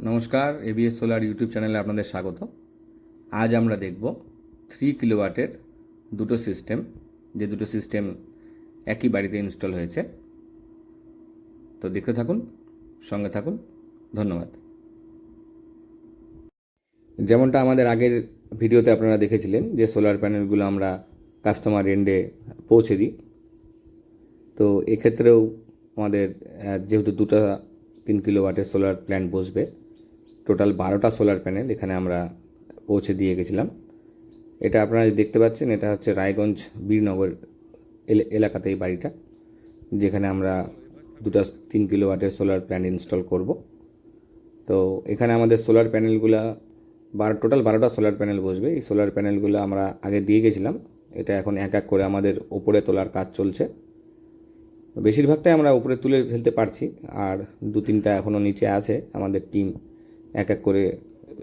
নমস্কার, ABS solar YouTube চ্যানেলে আপনাদের স্বাগত। আজ আমরা দেখব 3 কিলোওয়াটের দুটো সিস্টেম, যে দুটো সিস্টেম একই বাড়িতে ইনস্টল হয়েছে। তো দেখতে থাকুন, সঙ্গে থাকুন। ধন্যবাদ। যেমনটা আমাদের আগের ভিডিওতে আপনারা দেখেছিলেন যে সোলার প্যানেলগুলো আমরা কাস্টমার এন্ডে পৌঁছে দিই। তো এক্ষেত্রেও আমাদের যেহেতু দুটো 3 কিলোওয়াটের সোলার প্ল্যান্ট বসবে, টোটাল 12টা সোলার প্যানেল এখানে আমরা পৌঁছে দিয়ে গেছিলাম। এটা আপনারা দেখতে পাচ্ছেন, এটা হচ্ছে রায়গঞ্জ বীরনগর এলাকাতে এই বাড়িটা, যেখানে আমরা দুটো 3 কিলোওয়াটের সোলার প্ল্যান্ট ইনস্টল করব। তো এখানে আমাদের সোলার প্যানেলগুলো টোটাল 12টা সোলার প্যানেল বসবে। এই সোলার প্যানেলগুলো আমরা আগে দিয়ে গেছিলাম, এটা এখন এক এক করে আমাদের ওপরে তোলার কাজ চলছে। বেশিরভাগটাই আমরা উপরে তুলে ফেলতে পারছি, আর 2-3টা এখনও নিচে আছে। আমাদের টিম এক এক করে,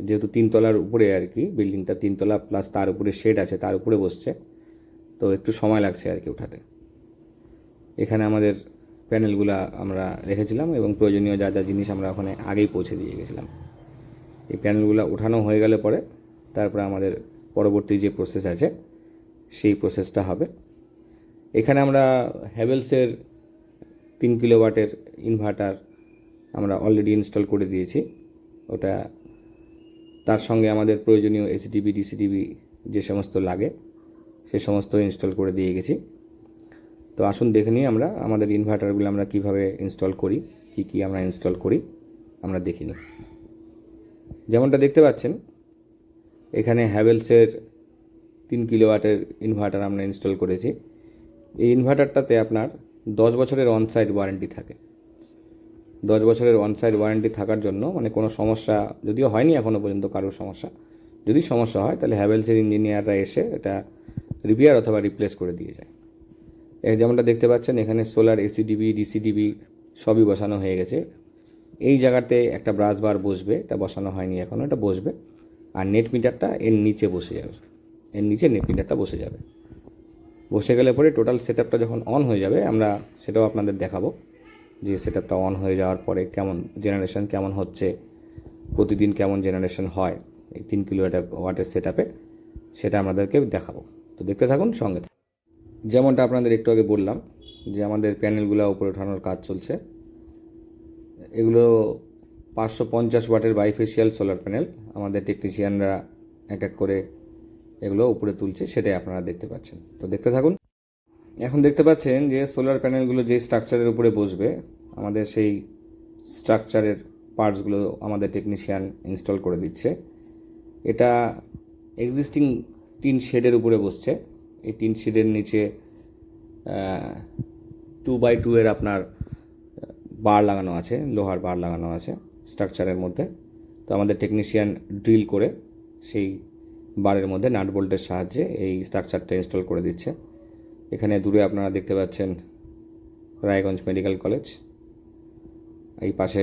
যেহেতু 3 তলার উপরে আর কি, বিল্ডিংটা 3 তলা প্লাস তার উপরে শেড আছে, তার উপরে বসছে, তো একটু সময় লাগছে আর কি উঠাতে। এখানে আমাদের প্যানেলগুলো আমরা রেখেছিলাম এবং প্রয়োজনীয় যা যা জিনিস আমরা ওখানে আগেই পৌঁছে দিয়ে গেছিলাম। এই প্যানেলগুলো ওঠানো হয়ে গেলে পরে তারপরে আমাদের পরবর্তী যে প্রসেস আছে সেই প্রসেসটা হবে। এখানে আমরা হ্যাভেলসের 3 কিলোওয়াটের ইনভার্টার আমরা অলরেডি ইনস্টল করে দিয়েছি। ওটা তার সঙ্গে আমাদের প্রয়োজনীয় এসিটিভি ডিসিটিভি যে সমস্ত লাগে সে সমস্ত ইনস্টল করে দিয়ে গেছি। তো আসুন দেখে নিই আমরা আমাদের ইনভার্টারগুলো আমরা কীভাবে ইনস্টল করি, কি আমরা ইনস্টল করি আমরা দেখি নিই। যেমনটা দেখতে পাচ্ছেন, এখানে হ্যাভেলসের 3 কিলোওয়াটের ইনভার্টার আমরা ইনস্টল করেছি। এই ইনভার্টারটাতে আপনার 10 বছরের অনসাইট ওয়ারেন্টি থাকে। 10 বছরের অনসাইট ওয়ারেন্টি থাকার জন্য মানে কোনো সমস্যা যদিও হয়নি এখনও পর্যন্ত কারোর সমস্যা, যদি সমস্যা হয় তাহলে হ্যাভেলসের ইঞ্জিনিয়াররা এসে এটা রিপেয়ার অথবা রিপ্লেস করে দিয়ে যায়। যেমনটা দেখতে পাচ্ছেন, এখানে সোলার এসিডিবি ডিসিডিবি সবই বসানো হয়ে গেছে। এই জায়গাতে একটা ব্রাশ বার বসবে, এটা বসানো হয়নি এখনও, এটা বসবে। আর নেট মিটারটা এর নিচে বসে যাবে, এর নিচে নেট মিটারটা বসে যাবে। বসে গেলে পরে টোটাল সেটআপটা যখন অন হয়ে যাবে আমরা সেটাও আপনাদের দেখাবো, যে সেটআপটা অন হয়ে যাওয়ার পরে কেমন জেনারেশন কেমন হচ্ছে, প্রতিদিন কেমন জেনারেশন হয় এই 3 কিলোওয়াটের সেটআপে, সেটা আমাদেরকে দেখাবো। তো দেখতে থাকুন, সঙ্গে থাকুন। যেমনটা আপনাদের একটু আগে বললাম যে আমাদের প্যানেলগুলো উপরে ওঠানোর কাজ চলছে। এগুলো 550 ওয়াটের বাইফেশিয়াল সোলার প্যানেল। আমাদের টেকনিশিয়ানরা এক এক করে এগুলো উপরে তুলছে, সেটাই আপনারা দেখতে পাচ্ছেন। তো দেখতে থাকুন। এখন দেখতে পাচ্ছেন যে সোলার প্যানেলগুলো যে স্ট্রাকচারের উপরে বসবে, আমাদের সেই স্ট্রাকচারের পার্টসগুলো আমাদের টেকনিশিয়ান ইনস্টল করে দিচ্ছে। এটা এক্সিস্টিং টিন শেডের উপরে বসছে। এই টিন শেডের নিচে 2x2 এর আপনার বার লাগানো আছে, লোহার বার লাগানো আছে স্ট্রাকচারের মধ্যে। তো আমাদের টেকনিশিয়ান ড্রিল করে সেই বারের মধ্যে নাট বোল্টের সাহায্যে এই স্ট্রাকচারটা ইনস্টল করে দিচ্ছে। এখানে দূরে আপনারা দেখতে পাচ্ছেন রায়গঞ্জ মেডিকেল কলেজ, এই পাশে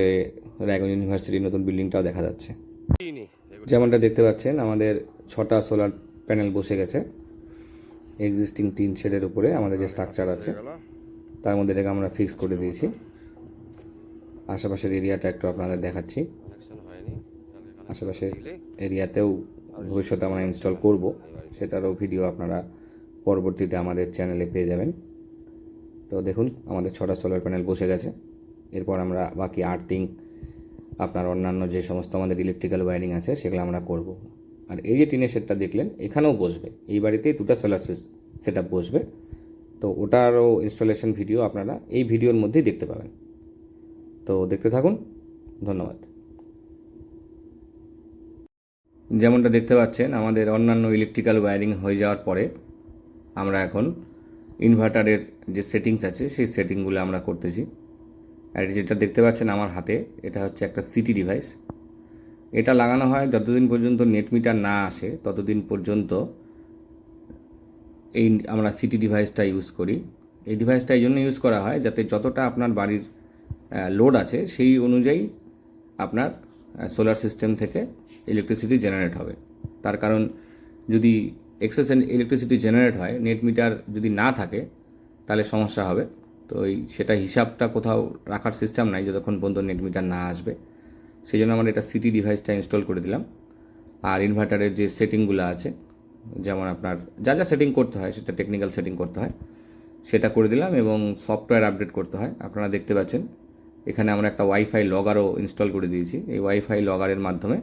রায়গঞ্জ ইউনিভার্সিটির নতুন বিল্ডিংটাও দেখা যাচ্ছে। যেমনটা দেখতে পাচ্ছেন, আমাদের 6টা সোলার প্যানেল বসে গেছে এক্সিস্টিং টিন শেডের উপরে। আমাদের যে স্ট্রাকচার আছে তার মধ্যে এটাকে আমরা ফিক্স করে দিয়েছি। আশেপাশের এরিয়াটা একটু আপনাদের দেখাচ্ছি। আশেপাশের এরিয়াতেও ভবিষ্যতে আমরা ইনস্টল করব, সেটারও ভিডিও আপনারা পরবর্তীতে আমাদের চ্যানেলে পেয়ে যাবেন। তো দেখুন, আমাদের 6টা সোলার প্যানেল বসে গেছে। এরপর আমরা বাকি আর্থিং, আপনার অন্যান্য যে সমস্ত আমাদের ইলেকট্রিক্যাল ওয়্যারিং আছে সেগুলো আমরা করব। আর এই যে টিনের শেডটা দেখলেন, এখানেও বসবে, এই বাড়িতেই 2টা সোলার সেটআপ বসবে। তো ওটারও ইনস্টলেশন ভিডিও আপনারা এই ভিডিওর মধ্যেই দেখতে পাবেন। তো দেখতে থাকুন, ধন্যবাদ। যেমনটা দেখতে পাচ্ছেন, আমাদের অন্যান্য ইলেকট্রিক্যাল ওয়্যারিং হয়ে যাওয়ার পরে আমরা এখন ইনভার্টারের যে সেটিংস আছে সেই সেটিংগুলো আমরা করতেছি। আর যেটা দেখতে পাচ্ছেন আমার হাতে, এটা হচ্ছে একটা সিটি ডিভাইস। এটা লাগানো হয় যতদিন পর্যন্ত নেট মিটার না আসে ততদিন পর্যন্ত এই আমরা সিটি ডিভাইসটা ইউজ করি। এই ডিভাইসটা এই জন্য ইউজ করা হয় যাতে যতটা আপনার বাড়ির লোড আছে সেই অনুযায়ী আপনার সোলার সিস্টেম থেকে ইলেকট্রিসিটি জেনারেট হবে। তার কারণ যদি এক্সেস ইলেকট্রিসিটি জেনারেট হয়, নেট মিটার যদি না থাকে তাহলে সমস্যা হবে। তো সেটা হিসাবটা কোথাও রাখার সিস্টেম নাই যতক্ষণ পর্যন্ত নেট মিটার না আসবে। সেই জন্য আমরা এটা সিটি ডিভাইসটা ইনস্টল করে দিলাম। আর ইনভার্টারের যে সেটিংগুলো আছে, যেমন আপনার যা যা সেটিং করতে হয়, সেটা টেকনিক্যাল সেটিং করতে হয়, সেটা করে দিলাম। এবং সফটওয়্যার আপডেট করতে হয়। আপনারা দেখতে পাচ্ছেন এখানে আমরা একটা ওয়াইফাই লগারও ইনস্টল করে দিয়েছি। এই ওয়াইফাই লগারের মাধ্যমে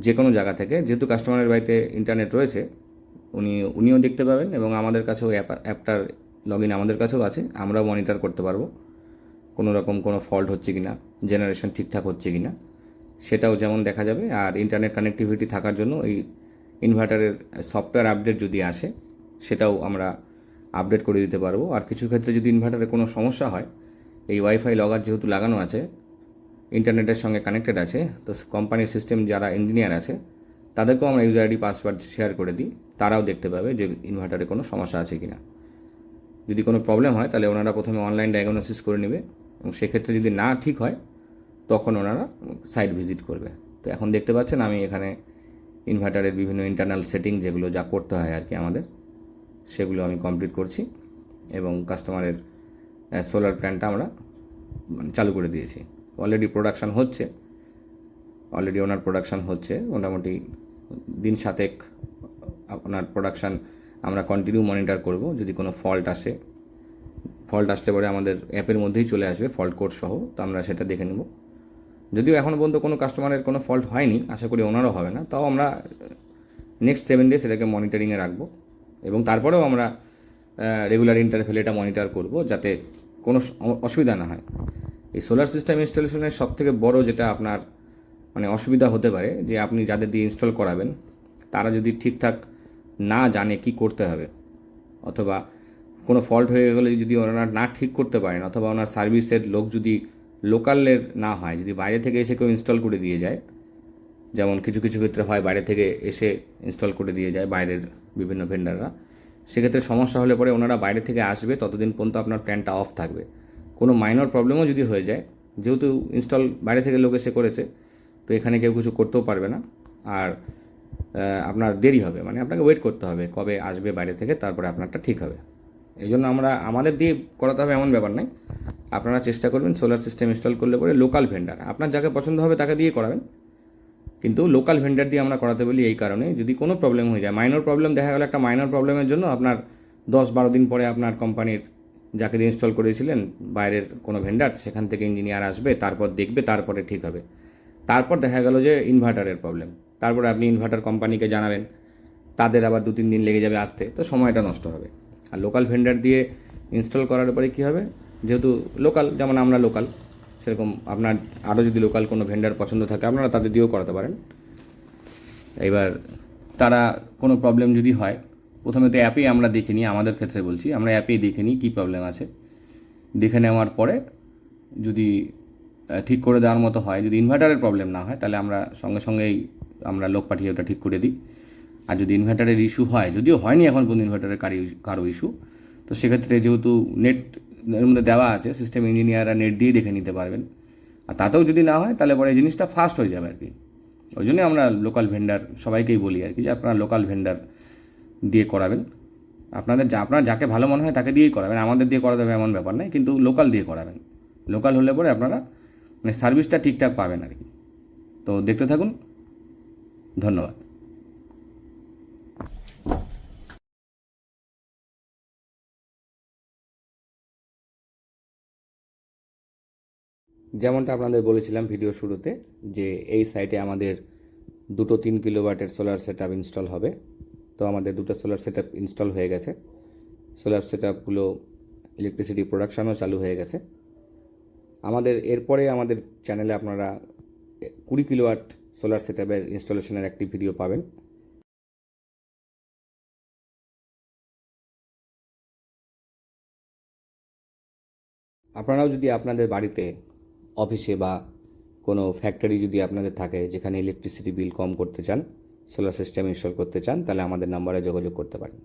যে কোনো জায়গা থেকে, যেহেতু কাস্টমারের বাড়িতে ইন্টারনেট রয়েছে, উনিও দেখতে পাবেন এবং আমাদের কাছেও অ্যাপটার লগ ইন আমাদের কাছেও আছে, আমরাও মনিটর করতে পারবো কোনো রকম কোনো ফল্ট হচ্ছে কি না, জেনারেশন ঠিকঠাক হচ্ছে কি না, সেটাও যেমন দেখা যাবে। আর ইন্টারনেট কানেক্টিভিটি থাকার জন্য এই ইনভার্টারের সফটওয়্যার আপডেট যদি আসে, সেটাও আমরা আপডেট করে দিতে পারবো। আর কিছু ক্ষেত্রে যদি ইনভার্টারের কোনো সমস্যা হয়, এই ওয়াইফাই লগার যেহেতু লাগানো আছে, ইন্টারনেটের সঙ্গে কানেক্টেড আছে, তো কোম্পানির সিস্টেম যারা ইঞ্জিনিয়ার আছে তাদেরকেও আমরা ইউজার আইডি পাসওয়ার্ড শেয়ার করে দিই, তারাও দেখতে পাবে যে ইনভার্টারে কোনো সমস্যা আছে কি না। যদি কোনো প্রবলেম হয় তাহলে ওনারা প্রথমে অনলাইন ডায়াগনোসিস করে নেবে এবং সেক্ষেত্রে যদি না ঠিক হয় তখন ওনারা সাইট ভিজিট করবে। তো এখন দেখতে পাচ্ছেন আমি এখানে ইনভার্টারের বিভিন্ন ইন্টারনাল সেটিং যেগুলো যা করতে হয় আর কি আমাদের, সেগুলো আমি কমপ্লিট করছি এবং কাস্টমারের সোলার প্ল্যানটা আমরা চালু করে দিয়েছি। অলরেডি ওনার প্রোডাকশান হচ্ছে মোটামুটি দিন 7 আপনার প্রোডাকশান আমরা কন্টিনিউ মনিটর করব। যদি কোনো ফল্ট আসতে পারে আমাদের অ্যাপের মধ্যেই চলে আসবে ফল্ট কোড সহ, তো আমরা সেটা দেখে নেব। যদিও এখনও পর্যন্ত কোনো কাস্টমারের কোনো ফল্ট হয়নি, আশা করি ওনারও হবে না, তাও আমরা নেক্সট 7 ডেজ এটাকে মনিটরিংয়ে রাখবো এবং তারপরেও আমরা রেগুলার ইন্টারভেলে এটা মনিটর করব যাতে কোনো অসুবিধা না হয়। এই সোলার সিস্টেম ইনস্টলেশনের সবথেকে বড় যেটা আপনার মানে অসুবিধা হতে পারে, যে আপনি যাদের দিয়ে ইনস্টল করাবেন তারা যদি ঠিকঠাক না জানে কি করতে হবে, অথবা কোনো ফল্ট হয়ে গেলে যদি ওনারা না ঠিক করতে পারেন, অথবা ওনার সার্ভিসের লোক যদি লোকালের না হয়, যদি বাইরে থেকে এসে কেউ ইনস্টল করে দিয়ে যায়, যেমন কিছু কিছু ক্ষেত্রে হয় বাইরে থেকে এসে ইনস্টল করে দিয়ে যায় বাইরের বিভিন্ন ভেন্ডাররা, সেক্ষেত্রে সমস্যা হলে পরে ওনারা বাইরে থেকে আসবে, ততদিন পর্যন্ত আপনার প্ল্যানটা অফ থাকবে। কোনো মাইনর প্রবলেমও যদি হয়ে যায়, যেহেতু ইনস্টল বাইরে থেকে লোক এসে করেছে, তো এখানে কেউ কিছু করতেও পারবে না। আর আপনার দেরি হবে, মানে আপনাকে ওয়েট করতে হবে কবে আসবে বাইরে থেকে, তারপরে আপনারটা ঠিক হবে। এই জন্য আমাদের দিয়ে করাতে হবে এমন ব্যাপার নাই। আপনারা চেষ্টা করবেন সোলার সিস্টেম ইনস্টল করলে পরে লোকাল ভেন্ডার, আপনার যাকে পছন্দ হবে তাকে দিয়ে করাবেন, কিন্তু লোকাল ভেন্ডার দিয়ে আমরা করাতে বলি এই কারণে, যদি কোনো প্রবলেম হয়ে যায়, মাইনর প্রবলেম দেখা গেল, একটা মাইনর প্রবলেমের জন্য আপনার 10-12 দিন পরে আপনার কোম্পানির যাকে দিয়ে ইনস্টল করেছিলেন বাইরের কোনো ভেন্ডার, সেখান থেকে ইঞ্জিনিয়ার আসবে, তারপর দেখবে, তারপরে ঠিক হবে। তারপর দেখা গেল যে ইনভার্টারের প্রবলেম, তারপরে আপনি ইনভার্টার কোম্পানিকে জানাবেন, তাদের আবার 2-3 দিন লেগে যাবে আসতে, তো সময়টা নষ্ট হবে। আর লোকাল ভেন্ডার দিয়ে ইনস্টল করার পরে কী হবে, যেহেতু লোকাল, যেমন আমরা লোকাল, সেরকম আপনার আরও যদি লোকাল কোনো ভেন্ডার পছন্দ থাকে আপনারা তাদের দিয়েও করাতে পারেন। এবার তারা কোনো প্রবলেম যদি হয়, প্রথমে তো অ্যাপেই আমরা দেখে নিই, আমাদের ক্ষেত্রে বলছি, আমরা অ্যাপেই দেখে নিই কী প্রবলেম আছে। দেখে নেওয়ার পরে যদি ঠিক করে দেওয়ার মতো হয়, যদি ইনভার্টারের প্রবলেম না হয়, তাহলে আমরা সঙ্গে সঙ্গেই আমরা লোক পাঠিয়ে ওটা ঠিক করে দিই। আর যদি ইনভার্টারের ইস্যু হয়, যদিও হয়নি এখন পর্যন্ত ইনভার্টারের কারো ইস্যু, তো সেক্ষেত্রে যেহেতু নেট এর মধ্যে দেওয়া আছে, সিস্টেম ইঞ্জিনিয়াররা নেট দিয়ে দেখে নিতে পারবেন। আর তাতেও যদি না হয় তাহলে পরে এই জিনিসটা ফাস্ট হয়ে যাবে আর কি। ওই জন্যই আমরা লোকাল ভেন্ডার সবাইকেই বলি আর কি, যে আপনারা লোকাল ভেন্ডার দিয়ে করাবেন। আপনার যাকে ভালো মনে হয় তাকে দিয়েই করাবেন, আমাদের দিয়ে করাতে হবে এমন ব্যাপার নেই, কিন্তু লোকাল দিয়ে করাবেন। লোকাল হলে পরে আপনারা মানে সার্ভিসটা ঠিকঠাক পাবেন আর কি। তো দেখতে থাকুন, ধন্যবাদ। যেমনটা আপনাদের বলেছিলাম ভিডিও শুরুতে, যে এই সাইটে আমাদের 2 3 কিলোওয়াটের সোলার সেট আপ ইনস্টল হবে। তো আমাদের 2টা সোলার সেট আপ ইনস্টল হয়ে গেছে। সোলার সেট আপগুলো ইলেকট্রিসিটি প্রোডাকশানও চালু হয়ে গেছে। এরপরে আমাদের চ্যানেলে আপনারা 20 কিলোওয়াট সোলার সেট আপের ইনস্টলেশনের একটি ভিডিও পাবেন। আপনারাও যদি আপনাদের বাড়িতে, অফিসে বা কোনো ফ্যাক্টরি যদি আপনাদের থাকে যেখানে ইলেকট্রিসিটি বিল কম করতে চান, সোলার সিস্টেম ইনস্টল করতে চান, তাহলে আমাদের নাম্বারে যোগাযোগ করতে পারেন।